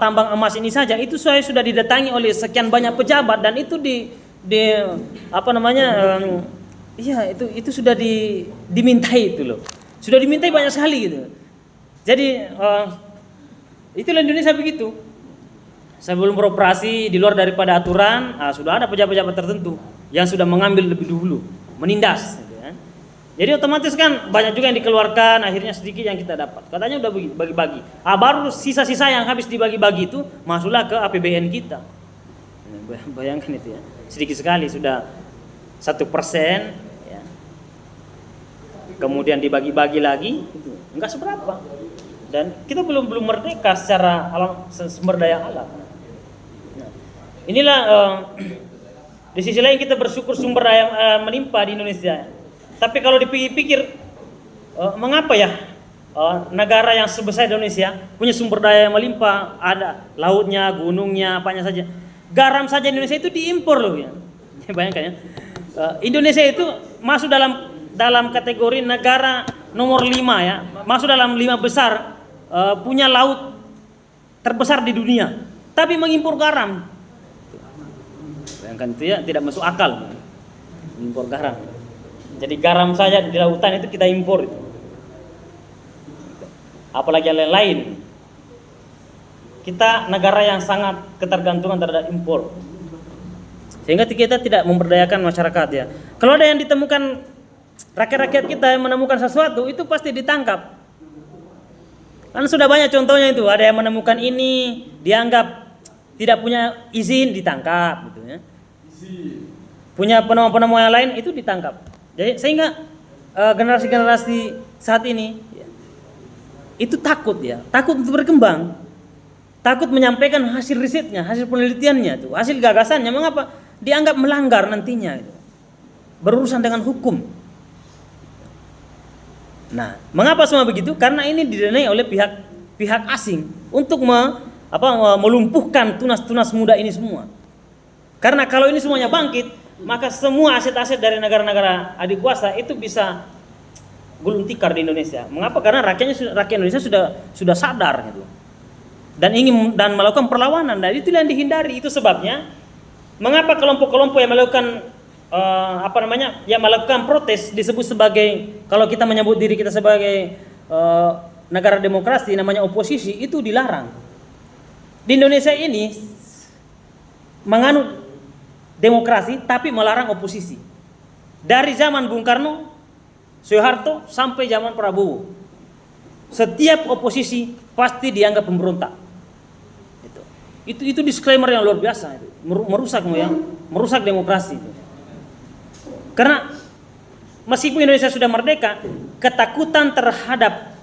tambang emas ini saja itu saya sudah didatangi oleh sekian banyak pejabat, dan itu itu sudah dimintai itu loh, sudah dimintai banyak sekali gitu. Jadi itulah Indonesia begitu. Sebelum beroperasi di luar daripada aturan, sudah ada pejabat-pejabat tertentu yang sudah mengambil lebih dulu, menindas. Jadi otomatis kan banyak juga yang dikeluarkan, akhirnya sedikit yang kita dapat. Katanya udah bagi-bagi. Baru sisa-sisa yang habis dibagi-bagi itu masuklah ke APBN kita. Bayangkan itu, ya. Sedikit sekali sudah 1%, ya. Kemudian dibagi-bagi lagi, itu enggak seberapa. Dan kita belum merdeka secara sumber daya alam. Nah, inilah di sisi lain kita bersyukur sumber daya menimpa di Indonesia. Tapi kalau dipikir, mengapa ya negara yang sebesar Indonesia punya sumber daya yang melimpah, ada lautnya, gunungnya, apanya saja. Garam saja Indonesia itu diimpor loh, ya. Bayangkan, ya. Indonesia itu masuk dalam kategori negara nomor 5, ya. Masuk dalam 5 besar punya laut terbesar di dunia, tapi mengimpor garam. Bayangkan itu, ya, tidak masuk akal mengimpor garam. Jadi garam saja di lautan itu kita impor itu. Apalagi yang lain. Kita negara yang sangat ketergantungan terhadap impor. Sehingga kita tidak memberdayakan masyarakat, ya. Kalau ada yang ditemukan, rakyat-rakyat kita yang menemukan sesuatu, itu pasti ditangkap. Kan sudah banyak contohnya itu. Ada yang menemukan ini, dianggap tidak punya izin, ditangkap gitu, ya. Punya penemuan-penemuan yang lain itu ditangkap. Jadi sehingga generasi-generasi saat ini, ya, itu takut, ya, takut untuk berkembang, takut menyampaikan hasil risetnya, hasil penelitiannya, itu, hasil gagasannya. Mengapa? Dianggap melanggar nantinya. Itu. berurusan dengan hukum. Nah, mengapa semua begitu? Karena ini didanai oleh pihak asing untuk melumpuhkan tunas-tunas muda ini semua. Karena kalau ini semuanya bangkit, maka semua aset-aset dari negara-negara adik kuasa itu bisa gulung tikar di Indonesia. Mengapa? Karena rakyat Indonesia sudah sadar gitu. Dan ingin melakukan perlawanan, dan itu yang dihindari. Itu sebabnya mengapa kelompok-kelompok yang melakukan yang melakukan protes disebut sebagai, kalau kita menyebut diri kita sebagai negara demokrasi, namanya oposisi, itu dilarang. Di Indonesia ini menganut demokrasi tapi melarang oposisi. Dari zaman Bung Karno, Soeharto sampai zaman Prabowo, setiap oposisi pasti dianggap pemberontak. Itu disclaimer yang luar biasa, itu merusak demokrasi. Karena meskipun Indonesia sudah merdeka, ketakutan terhadap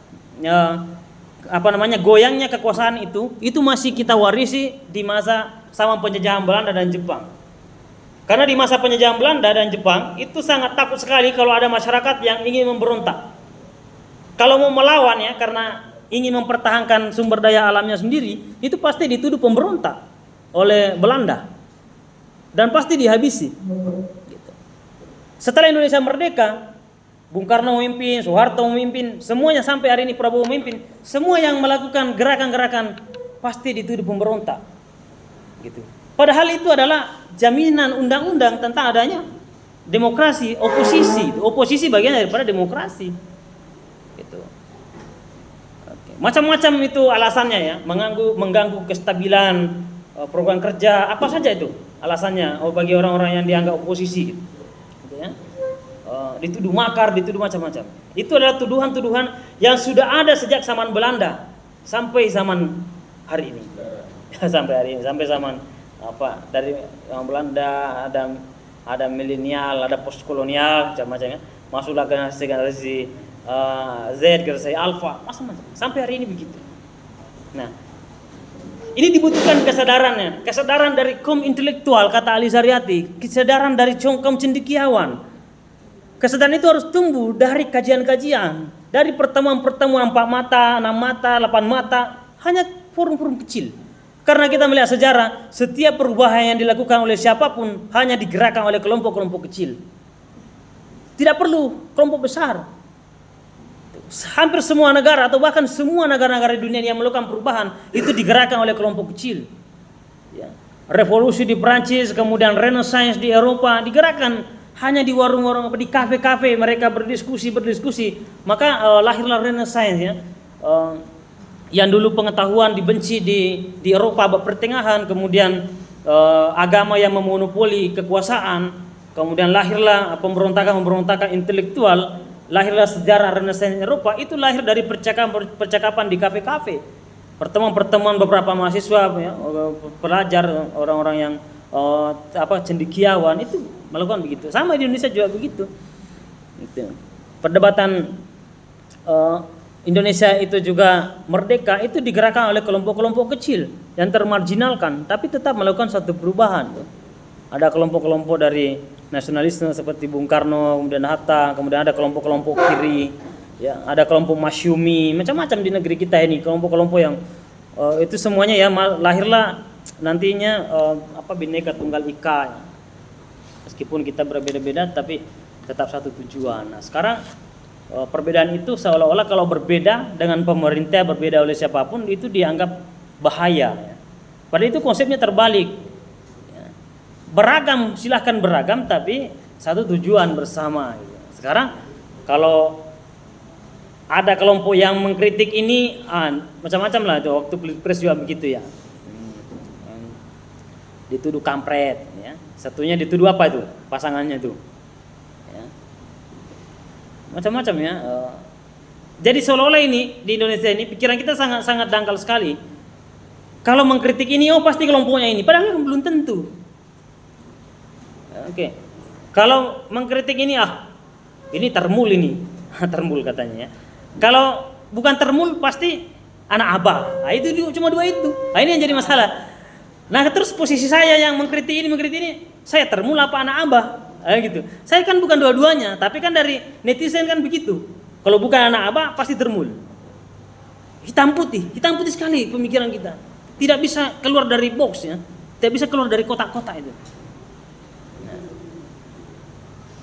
goyangnya kekuasaan itu masih kita warisi di masa zaman penjajahan Belanda dan Jepang. Karena di masa penjajahan Belanda dan Jepang itu sangat takut sekali kalau ada masyarakat yang ingin memberontak. Kalau mau melawan ya, karena ingin mempertahankan sumber daya alamnya sendiri, itu pasti dituduh pemberontak oleh Belanda dan pasti dihabisi. Setelah Indonesia merdeka, Bung Karno memimpin, Soeharto memimpin, semuanya sampai hari ini Prabowo memimpin, semua yang melakukan gerakan-gerakan pasti dituduh pemberontak. Gitu. Padahal itu adalah jaminan undang-undang tentang adanya demokrasi, oposisi. Oposisi bagian daripada demokrasi. Gitu. Oke. Macam-macam itu alasannya ya, mengganggu kestabilan program kerja, apa saja itu alasannya bagi orang-orang yang dianggap oposisi. Gitu. Dituduh makar, dituduh macam-macam. Itu adalah tuduhan-tuduhan yang sudah ada sejak zaman Belanda sampai zaman hari ini. Sampai hari ini, sampai zaman dari zaman Belanda ada milenial, ada postkolonial, macam-macam ya. Masuklah generasi Z, generasi Alpha, macam-macam. Sampai hari ini begitu. Nah, ini dibutuhkan kesadaran dari kaum intelektual, kata Ali Zaryati, kesadaran dari kaum cendekiawan. Kesadaran itu harus tumbuh dari kajian-kajian, dari pertemuan-pertemuan 4 mata, 6 mata, 8 mata, hanya forum-forum kecil. Karena kita melihat sejarah, setiap perubahan yang dilakukan oleh siapapun hanya digerakkan oleh kelompok-kelompok kecil. Tidak perlu kelompok besar. Hampir semua negara atau bahkan semua negara-negara di dunia yang melakukan perubahan itu digerakkan oleh kelompok kecil. Ya. Revolusi di Prancis, kemudian Renaissance di Eropa digerakkan hanya di warung-warung, di kafe-kafe mereka berdiskusi. Maka lahirlah Renaissance ya. Yang dulu pengetahuan dibenci di Eropa abad pertengahan, kemudian agama yang memonopoli kekuasaan, kemudian lahirlah pemberontakan intelektual, lahirlah sejarah Renaissance Eropa. Itu lahir dari percakapan di kafe-kafe, pertemuan beberapa mahasiswa ya, pelajar, orang-orang yang cendekiawan itu melakukan begitu. Sama di Indonesia juga begitu. Gitu. Perdebatan Indonesia itu juga merdeka itu digerakkan oleh kelompok-kelompok kecil yang termarginalkan, tapi tetap melakukan satu perubahan. Ada kelompok-kelompok dari nasionalisme seperti Bung Karno, kemudian Hatta, kemudian ada kelompok-kelompok kiri, ya, ada kelompok Masyumi, macam-macam di negeri kita ini, kelompok-kelompok yang itu semuanya ya lahirlah nantinya Bhinneka Tunggal Ika. Ya. Meskipun kita berbeda-beda tapi tetap satu tujuan. Nah, sekarang perbedaan itu seolah-olah kalau berbeda dengan pemerintah, berbeda oleh siapapun itu dianggap bahaya. Ya. Padahal itu konsepnya terbalik. Ya. Beragam, silahkan beragam tapi satu tujuan bersama. Gitu. Sekarang kalau ada kelompok yang mengkritik ini macam-macam lah itu waktu Pilpres juga begitu ya. Dituduh kampret, ya. Satunya dituduh apa itu? Pasangannya itu. Ya. Macam-macam ya. Jadi seolah-olah ini di Indonesia ini pikiran kita sangat dangkal sekali. Kalau mengkritik ini, pasti kelompoknya ini. Padahal belum tentu. Oke. Kalau mengkritik ini, ini termul ini. Termul katanya ya. Kalau bukan termul pasti anak abah. Itu cuma 2 itu. Ini yang jadi masalah. Nah terus posisi saya yang mengkritik ini, saya termul apa anak abah? Gitu. Saya kan bukan dua-duanya, tapi kan dari netizen kan begitu. Kalau bukan anak abah pasti termul. Hitam putih sekali pemikiran kita. Tidak bisa keluar dari box ya, tidak bisa keluar dari kotak-kotak itu. Nah.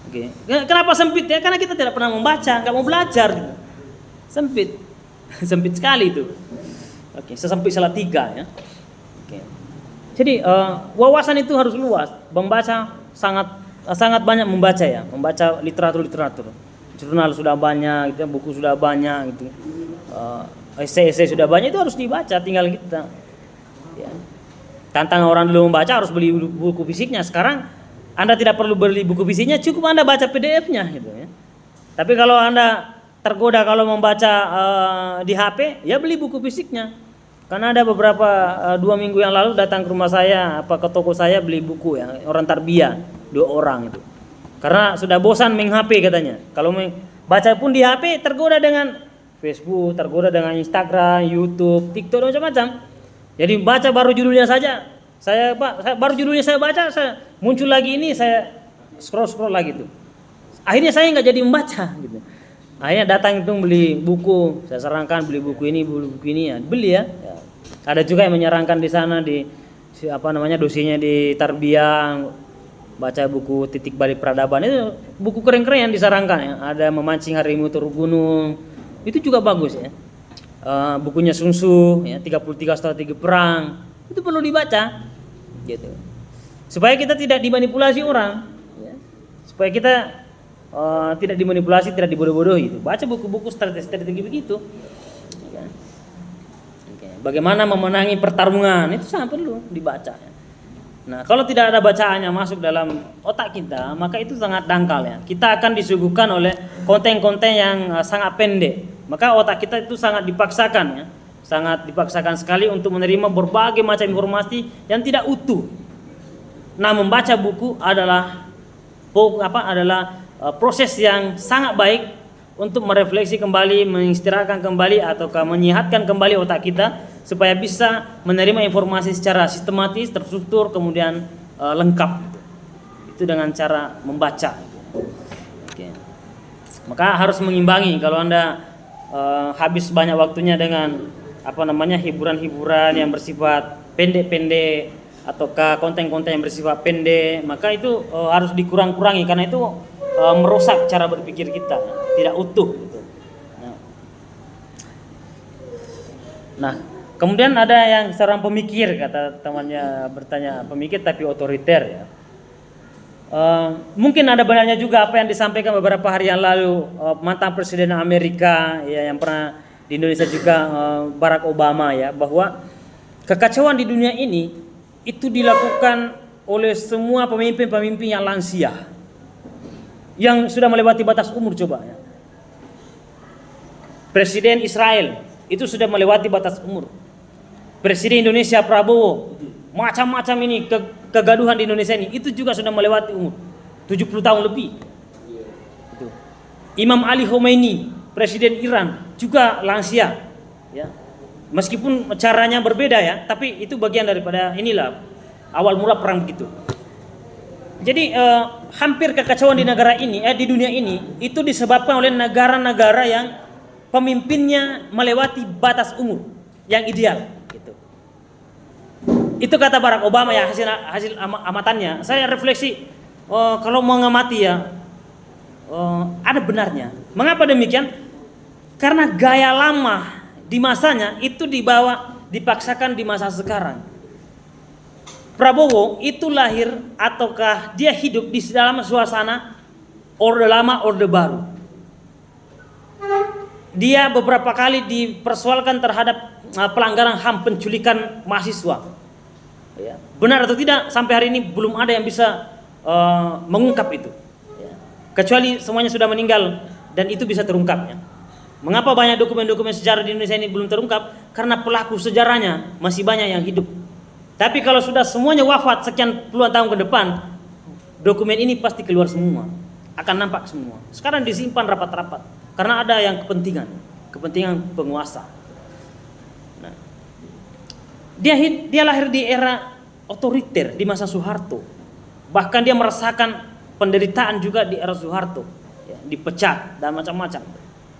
Oke. Kenapa sempit ya? Karena kita tidak pernah membaca, nggak mau belajar. Gitu. Sempit, sempit sekali itu. Oke, sesempit Salatiga ya. Oke. Jadi wawasan itu harus luas. Membaca sangat banyak membaca ya, membaca literatur. Jurnal sudah banyak, gitu, buku sudah banyak gitu. Esai-esai sudah banyak, itu harus dibaca, tinggal kita. Ya. Tantang orang dulu membaca harus beli buku fisiknya. Sekarang Anda tidak perlu beli buku fisiknya, cukup Anda baca PDF-nya gitu ya. Tapi kalau Anda tergoda kalau membaca di HP, ya beli buku fisiknya. Karena ada beberapa 2 minggu yang lalu datang ke rumah saya, ke toko saya beli buku ya, orang tarbiyah 2 orang itu. Karena sudah bosan main HP katanya. Kalau baca pun di HP tergoda dengan Facebook, tergoda dengan Instagram, YouTube, TikTok, macam-macam. Jadi baca baru judulnya saja. Baru judulnya saya baca, saya muncul lagi ini, saya scroll lagi tuh. Akhirnya saya nggak jadi membaca gitu. Akhirnya datang itu beli buku, saya sarankan beli buku ini ya, beli ya. Ada juga yang menyarankan di sana dosinya di tarbiyah, baca buku Titik Balik Peradaban, itu buku keren-keren yang disarankan ya. Ada Memancing Harimau Turun Gunung, itu juga bagus ya. Bukunya Sun Tzu ya, 33 Strategi Perang, itu perlu dibaca gitu. Supaya kita tidak dimanipulasi orang ya. Supaya kita tidak dimanipulasi, tidak dibodoh-bodohi gitu. Baca buku-buku strategi begitu ya. Bagaimana memenangi pertarungan, itu sangat perlu dibaca ya. Nah, kalau tidak ada bacaannya masuk dalam otak kita, maka itu sangat dangkal ya. Kita akan disuguhkan oleh konten-konten yang sangat pendek. Maka otak kita itu sangat dipaksakan ya. Sangat dipaksakan sekali untuk menerima berbagai macam informasi yang tidak utuh. Nah, membaca buku adalah proses yang sangat baik untuk merefleksi kembali, mengistirahatkan kembali atau menyehatkan kembali otak kita supaya bisa menerima informasi secara sistematis, terstruktur, kemudian lengkap. Itu dengan cara membaca. Oke. Maka harus mengimbangi. Kalau Anda habis banyak waktunya dengan hiburan-hiburan yang bersifat pendek-pendek ataukah konten-konten yang bersifat pendek, maka itu harus dikurang-kurangi karena itu merusak cara berpikir kita, tidak utuh gitu. Nah, kemudian ada yang seorang pemikir, kata temannya bertanya, pemikir tapi otoriter ya. Mungkin ada benarnya juga apa yang disampaikan beberapa hari yang lalu mantan Presiden Amerika ya, yang pernah di Indonesia juga, Barack Obama ya, bahwa kekacauan di dunia ini itu dilakukan oleh semua pemimpin-pemimpin yang lansia, yang sudah melewati batas umur. Coba ya. Presiden Israel itu sudah melewati batas umur. Presiden Indonesia Prabowo, macam-macam ini kegaduhan di Indonesia ini, itu juga sudah melewati umur 70 tahun lebih. Itu. Imam Ali Khomeini, Presiden Iran, juga lansia. Ya. Meskipun caranya berbeda ya, tapi itu bagian daripada inilah awal mula perang begitu. Jadi hampir kekacauan di negara ini, di dunia ini, itu disebabkan oleh negara-negara yang pemimpinnya melewati batas umur yang ideal. Gitu. Itu kata Barack Obama ya, hasil amatannya. Saya refleksi, kalau mengamati ya, ada benarnya. Mengapa demikian? Karena gaya lama di masanya itu dipaksakan di masa sekarang. Prabowo itu lahir ataukah dia hidup di dalam suasana Orde Lama, Orde Baru. Dia beberapa kali dipersoalkan terhadap pelanggaran HAM, penculikan mahasiswa. Ya. Benar atau tidak, sampai hari ini belum ada yang bisa mengungkap itu. Ya. Kecuali semuanya sudah meninggal dan itu bisa terungkapnya. Mengapa banyak dokumen-dokumen sejarah di Indonesia ini belum terungkap? Karena pelaku sejarahnya masih banyak yang hidup. Tapi kalau sudah semuanya wafat sekian puluhan tahun ke depan, dokumen ini pasti keluar semua, akan nampak semua. Sekarang disimpan rapat-rapat karena ada yang kepentingan penguasa. Nah, dia lahir di era otoriter di masa Soeharto. Bahkan dia merasakan penderitaan juga di era Soeharto, ya, dipecat dan macam-macam,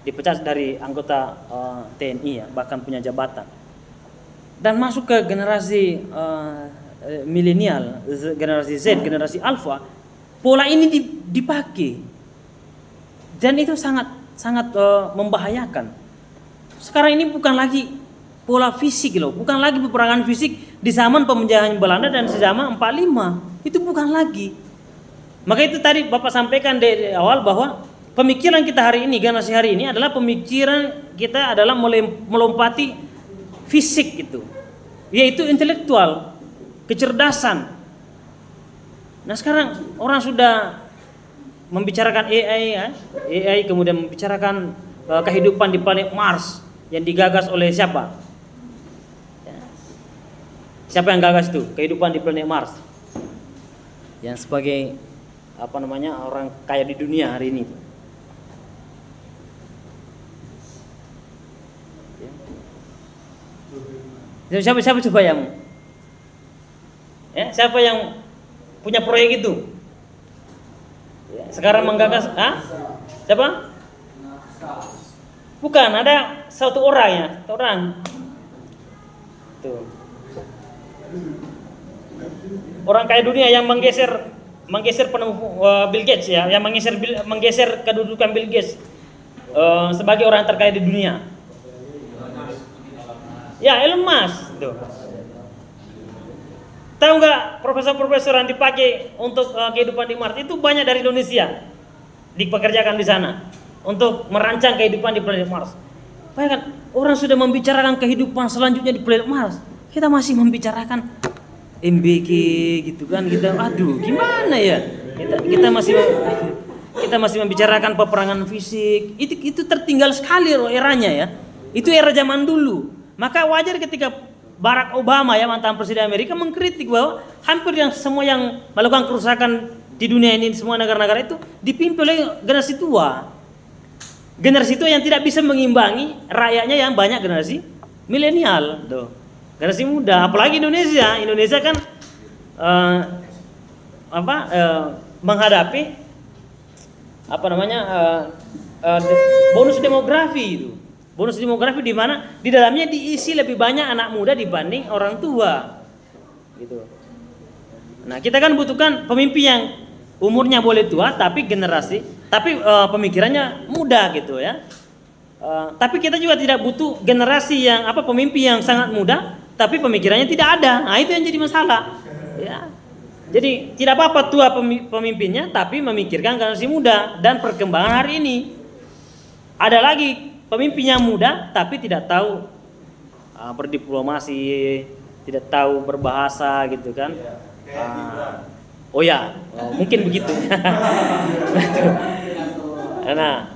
dipecat dari anggota TNI ya, bahkan punya jabatan, dan masuk ke generasi milenial, generasi Z, generasi Alpha, pola ini dipakai, dan itu sangat membahayakan. Sekarang ini bukan lagi pola fisik loh, bukan lagi peperangan fisik di zaman penjajahan Belanda dan zaman 45, itu bukan lagi. Maka itu tadi Bapak sampaikan di awal bahwa pemikiran kita hari ini, generasi hari ini adalah pemikiran kita adalah melompati fisik itu, yaitu intelektual, kecerdasan. Nah sekarang orang sudah membicarakan AI ya, AI kemudian membicarakan kehidupan di planet Mars yang digagas oleh siapa? Ya. Siapa yang gagas itu? Kehidupan di planet Mars. Yang sebagai orang kaya di dunia hari ini. Ya. Siapa coba yang? Ya, siapa yang punya proyek itu? Ya, sekarang menggagas, siapa? Bukan, ada satu orang ya, satu orang. Tuh. Orang kaya dunia yang menggeser Bill Gates ya, yang menggeser kedudukan Bill Gates sebagai orang terkaya di dunia. Ya, Elon Musk tuh. Tahu nggak profesor-profesor yang dipakai untuk kehidupan di Mars itu banyak dari Indonesia, dipekerjakan di sana untuk merancang kehidupan di planet Mars. Bayangkan orang sudah membicarakan kehidupan selanjutnya di planet Mars, kita masih membicarakan MBK gitu kan, kita aduh gimana ya, kita masih membicarakan peperangan fisik, itu tertinggal sekali loh eranya ya, itu era zaman dulu. Maka wajar ketika Barack Obama ya, mantan presiden Amerika, mengkritik bahwa hampir semua yang melakukan kerusakan di dunia ini, semua negara-negara itu dipimpin oleh generasi tua. Generasi tua yang tidak bisa mengimbangi rakyatnya yang banyak generasi milenial, tuh. Generasi muda, apalagi Indonesia. Indonesia kan menghadapi bonus demografi itu. Bonus demografi di mana di dalamnya diisi lebih banyak anak muda dibanding orang tua. Gitu. Nah, kita kan butuhkan pemimpin yang umurnya boleh tua tapi pemikirannya muda gitu ya. Tapi kita juga tidak butuh generasi yang pemimpin yang sangat muda tapi pemikirannya tidak ada. Nah, itu yang jadi masalah. Ya. Jadi tidak apa-apa tua pemimpinnya tapi memikirkan generasi muda dan perkembangan hari ini. Ada lagi pemimpin yang muda tapi tidak tahu berdiplomasi, tidak tahu berbahasa gitu kan. Mungkin begitu. Nah,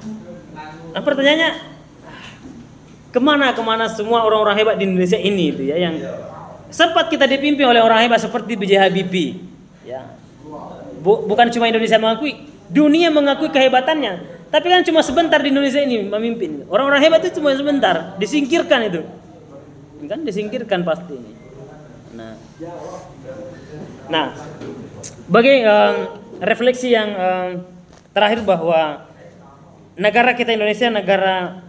pertanyaannya kemana semua orang-orang hebat di Indonesia ini itu ya, yang sempat kita dipimpin oleh orang hebat seperti B.J. Habibie ya. Bukan cuma Indonesia mengakui, dunia mengakui kehebatannya. Tapi kan cuma sebentar di Indonesia ini memimpin. Orang-orang hebat itu cuma sebentar, disingkirkan itu. Kan disingkirkan pasti. Nah, sebagai refleksi yang terakhir bahwa negara kita Indonesia negara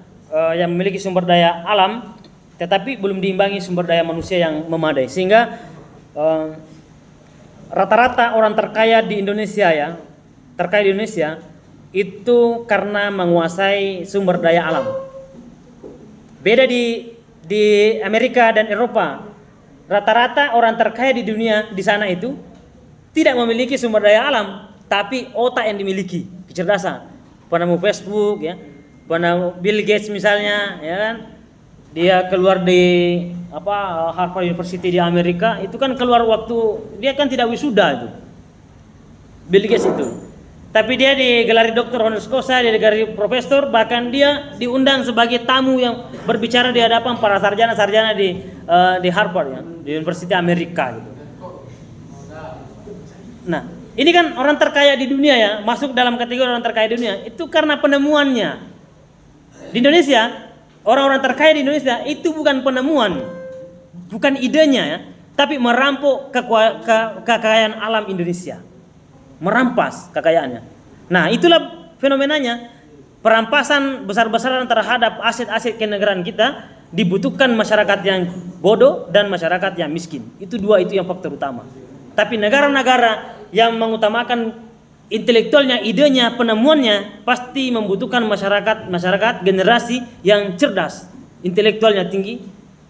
yang memiliki sumber daya alam, tetapi belum diimbangi sumber daya manusia yang memadai, sehingga rata-rata orang terkaya di Indonesia itu karena menguasai sumber daya alam. Beda di Amerika dan Eropa, rata-rata orang terkaya di dunia di sana itu tidak memiliki sumber daya alam, tapi otak yang dimiliki, kecerdasan. Penemu Facebook ya, penemu Bill Gates misalnya, ya kan? Dia keluar di Harvard University di Amerika, itu kan keluar waktu dia kan tidak wisuda itu. Bill Gates itu. Tapi dia digelari doktor honoris causa, dia digelari profesor, bahkan dia diundang sebagai tamu yang berbicara di hadapan para sarjana-sarjana di Harvard ya, di University Amerika gitu. Nah, ini kan orang terkaya di dunia ya, masuk dalam kategori orang terkaya di dunia, itu karena penemuannya. Di Indonesia, orang-orang terkaya di Indonesia itu bukan penemuan, bukan idenya ya, tapi merampok kekayaan alam Indonesia. merampas kekayaannya. Nah, itulah fenomenanya. Perampasan besar-besaran terhadap aset-aset kenegaraan kita dibutuhkan masyarakat yang bodoh dan masyarakat yang miskin. Itu dua itu yang faktor utama. Tapi negara-negara yang mengutamakan intelektualnya, idenya, penemuannya pasti membutuhkan masyarakat generasi yang cerdas, intelektualnya tinggi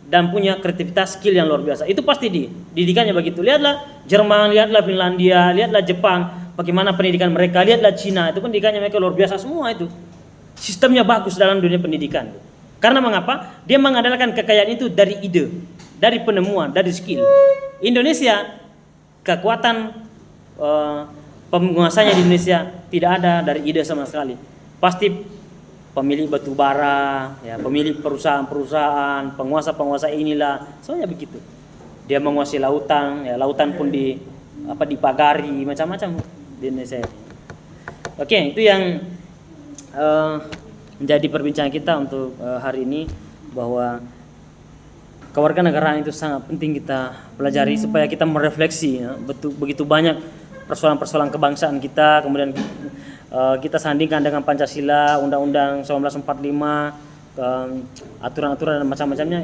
dan punya kreativitas, skill yang luar biasa. Itu pasti didikannya begitu. Lihatlah Jerman, lihatlah Finlandia, lihatlah Jepang, bagaimana pendidikan mereka, lihatlah Cina, itu pendidikannya mereka luar biasa semua itu. Sistemnya bagus dalam dunia pendidikan. Karena mengapa? Dia mengandalkan kekayaan itu dari ide, dari penemuan, dari skill. Indonesia, kekuatan penguasanya di Indonesia tidak ada dari ide sama sekali. Pasti pemilik batu bara, ya, pemilik perusahaan-perusahaan, penguasa-penguasa inilah, semuanya begitu. Dia menguasai lautan, ya, lautan pun dipagari, macam-macam di Indonesia. Oke, itu yang menjadi perbincangan kita untuk hari ini, bahwa kewarganegaraan itu sangat penting kita pelajari supaya kita merefleksi, ya, begitu banyak persoalan-persoalan kebangsaan kita, kemudian kita sandingkan dengan Pancasila, Undang-Undang 1945, aturan-aturan dan macam-macamnya.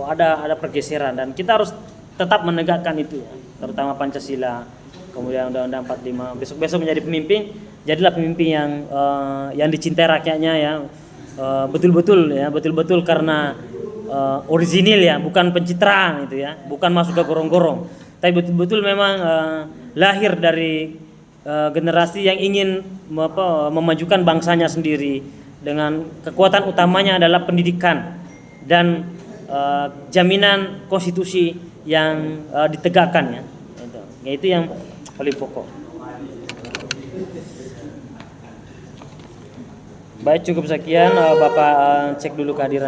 Ada pergeseran dan kita harus tetap menegakkan itu, ya, terutama Pancasila, kemudian Undang-Undang 45. Besok-besok menjadi pemimpin, jadilah pemimpin yang dicintai rakyatnya, ya, betul-betul karena orisinil, ya, bukan pencitraan itu, ya, bukan masuk ke gorong-gorong, tapi betul-betul memang lahir dari generasi yang ingin memajukan bangsanya sendiri dengan kekuatan utamanya adalah pendidikan dan jaminan konstitusi yang ditegakkan, ya. Itu yang paling pokok. Baik, cukup sekian. Bapak cek dulu kehadiran.